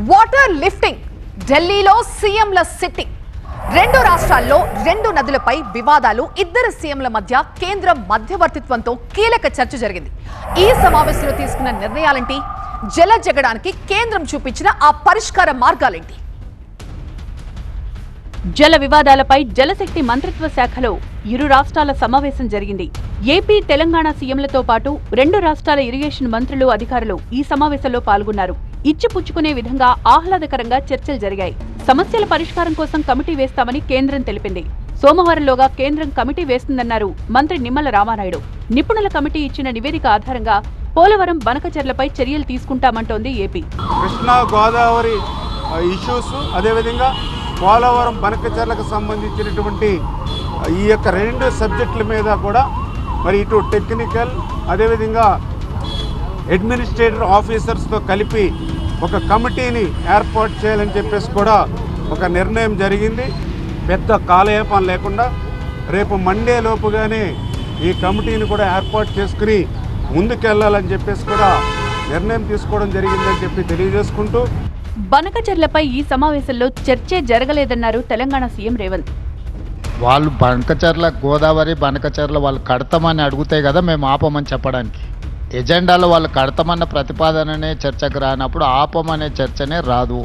Water lifting, ఢిల్లీలో సీఎంల sitting, రెండు రాష్ట్రాల్లో రెండు నదులపై వివాదాలు, ఇద్దరు సీఎంల మధ్య కేంద్రం మధ్యవర్తిత్వంతో కీలక చర్చ జరిగింది. ఈ సమావేశంలో తీసుకున్న నిర్ణయాలేంటి? జల జగడానికి కేంద్రం చూపించిన ఆ పరిష్కార మార్గాలేంటి? జల వివాదాలపై జలశక్తి మంత్రిత్వ శాఖలో ఇరు రాష్ట్రాల సమావేశం జరిగింది. ఏపీ, తెలంగాణ సీఎంలతో పాటు రెండు రాష్ట్రాల ఇరిగేషన్ మంత్రులు, అధికారులు ఈ సమావేశంలో పాల్గొన్నారు. ఇచ్చిపుచ్చుకునే విధంగా ఆహ్లాదకరంగా చర్చలు జరిగాయి. సమస్యల పరిష్కారం కోసం కమిటీ వేస్తామని కేంద్రం తెలిపింది. సోమవారంలోగా కేంద్రం కమిటీ వేస్తుందన్నారు మంత్రి నిమ్మల రామానాయుడు. నిపుణుల కమిటీ ఇచ్చిన నివేదిక ఆధారంగా పోలవరం బనకచెర్లపై చర్యలు తీసుకుంటామంటోంది ఏపీ. కృష్ణా గోదావరి ఇష్యూస్, అదేవిధంగా పోలవరం బనకచెర్లకు సంబంధించినటువంటి ఈ యొక్క రెండు సబ్జెక్టుల మీద కూడా మరి ఇటు టెక్నికల్, అదేవిధంగా అడ్మినిస్ట్రేటివ్ ఆఫీసర్స్తో కలిపి ఒక కమిటీని ఏర్పాటు చేయాలని చెప్పేసి కూడా ఒక నిర్ణయం జరిగింది. పెద్ద కాలయాపన లేకుండా రేపు మండే లోపుగానే ఈ కమిటీని కూడా ఏర్పాటు చేసుకుని ముందుకెళ్లాలని చెప్పేసి కూడా నిర్ణయం తీసుకోవడం జరిగిందని చెప్పి తెలియజేసుకుంటూ, బనకచెర్లపై ఈ సమావేశంలో చర్చే జరగలేదన్నారు తెలంగాణ సీఎం రేవంత్. వాళ్ళు బనకచెర్ల, గోదావరి బనకచెర్ల వాళ్ళు కడతామని అడుగుతాయి కదా, మేము ఆపమని చెప్పడానికి. ఎజెండాలో వాళ్ళు కడతామన్న ప్రతిపాదననే చర్చకు రానప్పుడు ఆపమనే చర్చనే రాదు.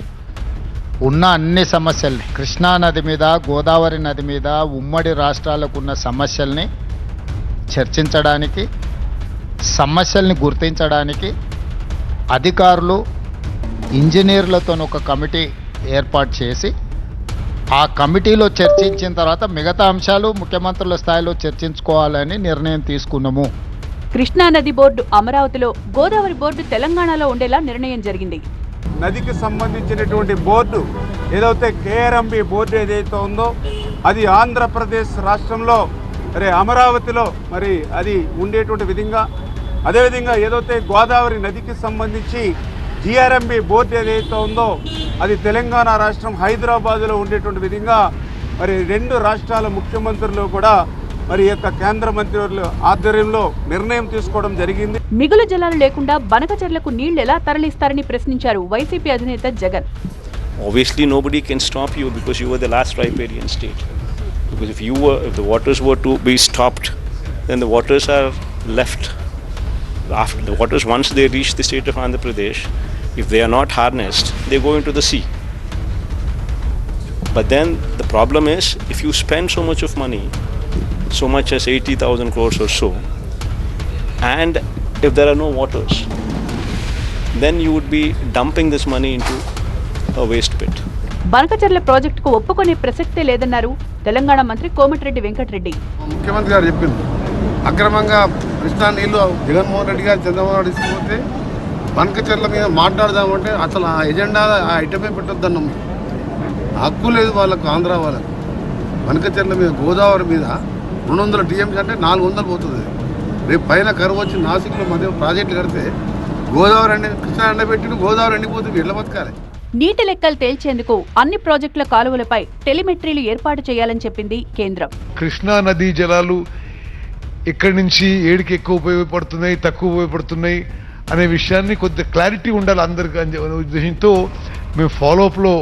ఉన్న అన్ని సమస్యల్ని, కృష్ణా నది మీద, గోదావరి నది మీద ఉమ్మడి రాష్ట్రాలకు ఉన్న సమస్యల్ని చర్చించడానికి, సమస్యల్ని గుర్తించడానికి అధికారులు, ఇంజనీర్లతో ఒక కమిటీ ఏర్పాటు చేసి ఆ కమిటీలో చర్చించిన తర్వాత మిగతా అంశాలు ముఖ్యమంత్రుల స్థాయిలో చర్చించుకోవాలని నిర్ణయం తీసుకున్నాము. కృష్ణా నది బోర్డు అమరావతిలో, గోదావరి బోర్డు తెలంగాణలో ఉండేలా నిర్ణయం జరిగింది. నదికి సంబంధించినటువంటి బోర్డు ఏదైతే కేఆర్ఎంబి బోర్డు ఏదైతే ఉందో అది ఆంధ్రప్రదేశ్ రాష్ట్రంలో అమరావతిలో మరి అది ఉండేటువంటి విధంగా, అదేవిధంగా ఏదైతే గోదావరి నదికి సంబంధించి జిఆర్ఎంబి బోర్డు ఏదైతే ఉందో అది తెలంగాణ రాష్ట్రం హైదరాబాదులో ఉండేటువంటి విధంగా మరి రెండు రాష్ట్రాల ముఖ్యమంత్రులు కూడా మరి యొక్క కేంద్ర మంత్రుల ఆధ్వర్యంలో నిర్ణయం తీసుకోవడం జరిగింది. మిగులు జలాలు లేకుండా బనకచెర్లకు నీళ్లు ఎలా తరలిస్తారని ప్రశ్నించారు వైసీపీ అధినేత Jagan. Obviously nobody can stop you because you were the last riparian state. Because if the waters were to be stopped, then the waters are left. After the waters, once they reach the state of Andhra Pradesh, if they are not harnessed, they go into the sea. But then the problem is, if you spend so much of money, so much as 80,000 crores or so, and if there are no waters, then you would be dumping this money into a waste pit. Banakacherla ప్రాజెక్టుకు ఒప్పుకునే ప్రసక్తే లేదన్నారు తెలంగాణ మంత్రి కోమటిరెడ్డి వెంకటరెడ్డి. ముఖ్యమంత్రి గారు చెప్పింది, అక్రమంగా కృష్ణా నీళ్లు జగన్మోహన్ రెడ్డి గారు, చంద్రబాబు నాయుడు తీసుకుపోతే బనకచెర్ల మీద మాట్లాడదామంటే అసలు ఆ ఎజెండా, ఆ ఐటమే పెట్టొద్దన్నాం. హక్కు లేదు వాళ్ళకు, ఆంధ్ర వాళ్ళకు. బనకచెర్ల మీద, గోదావరి మీద 200 టీఎంసీ అంటే 400 పోతుంది. రేపు పైన కరువు వచ్చి నాసిక్లో మధ్య ప్రాజెక్టులు కడితే గోదావరి కృష్ణా ఎండబెట్టి గోదావరి ఎండిపోతుంది. ఎట్లా బతకాలి? నీటి లెక్కలు తేల్చేందుకు అన్ని ప్రాజెక్టుల కాలువలపై టెలిమెట్రీలు ఏర్పాటు చేయాలని చెప్పింది కేంద్రం. కృష్ణా నదీ జలాలు ఎక్కడి నుంచి ఏడికి ఎక్కువ ఉపయోగపడుతున్నాయి, తక్కువ ఉపయోగపడుతున్నాయి అనే విషయాన్ని కొద్ది క్లారిటీ ఉండాలి అందరికీ అనే ఉద్దేశంతో మేము ఫాలోఅప్లో,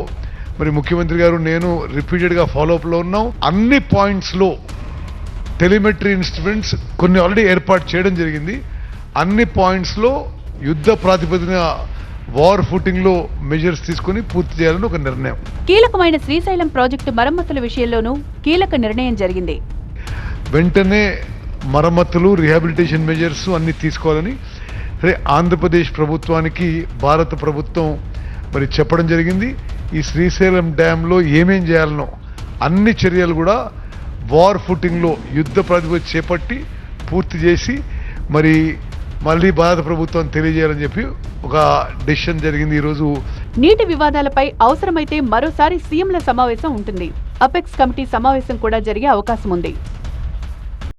మరి ముఖ్యమంత్రి గారు, నేను రిపీటెడ్గా ఫాలోఅప్లో ఉన్నాం. అన్ని పాయింట్స్లో టెలిమెట్రీ ఇన్స్ట్రుమెంట్స్ కొన్ని ఆల్రెడీ ఏర్పాటు చేయడం జరిగింది. అన్ని పాయింట్స్లో యుద్ధ ప్రాతిపదికన వార్ ఫుటింగ్లో మెజర్స్ తీసుకుని పూర్తి చేయాలని ఒక నిర్ణయం. కీలకమైన శ్రీశైలం ప్రాజెక్టు మరమ్మతుల విషయంలోనూ కీలక నిర్ణయం జరిగింది. వెంటనే మరమ్మతులు, రిహాబిలిటేషన్ మెజర్స్ అన్ని తీసుకోవాలని ఆంధ్రప్రదేశ్ ప్రభుత్వానికి భారత ప్రభుత్వం మరి చెప్పడం జరిగింది. ఈ శ్రీశైలం డ్యాంలో ఏమేం చేయాలనో అన్ని చర్యలు కూడా వార్ ఫుటింగ్లో యుద్ధ ప్రాతిపదిక చేపట్టి పూర్తి చేసి మరి మళ్ళీ భారత ప్రభుత్వం తెలియజేయాలని చెప్పి ఒక డెసిషన్ జరిగింది ఈరోజు. నీటి వివాదాలపై అవసరమైతే మరోసారి సీఎంల సమావేశం ఉంటుంది. అపెక్స్ కమిటీ సమావేశం కూడా జరిగే అవకాశం ఉంది.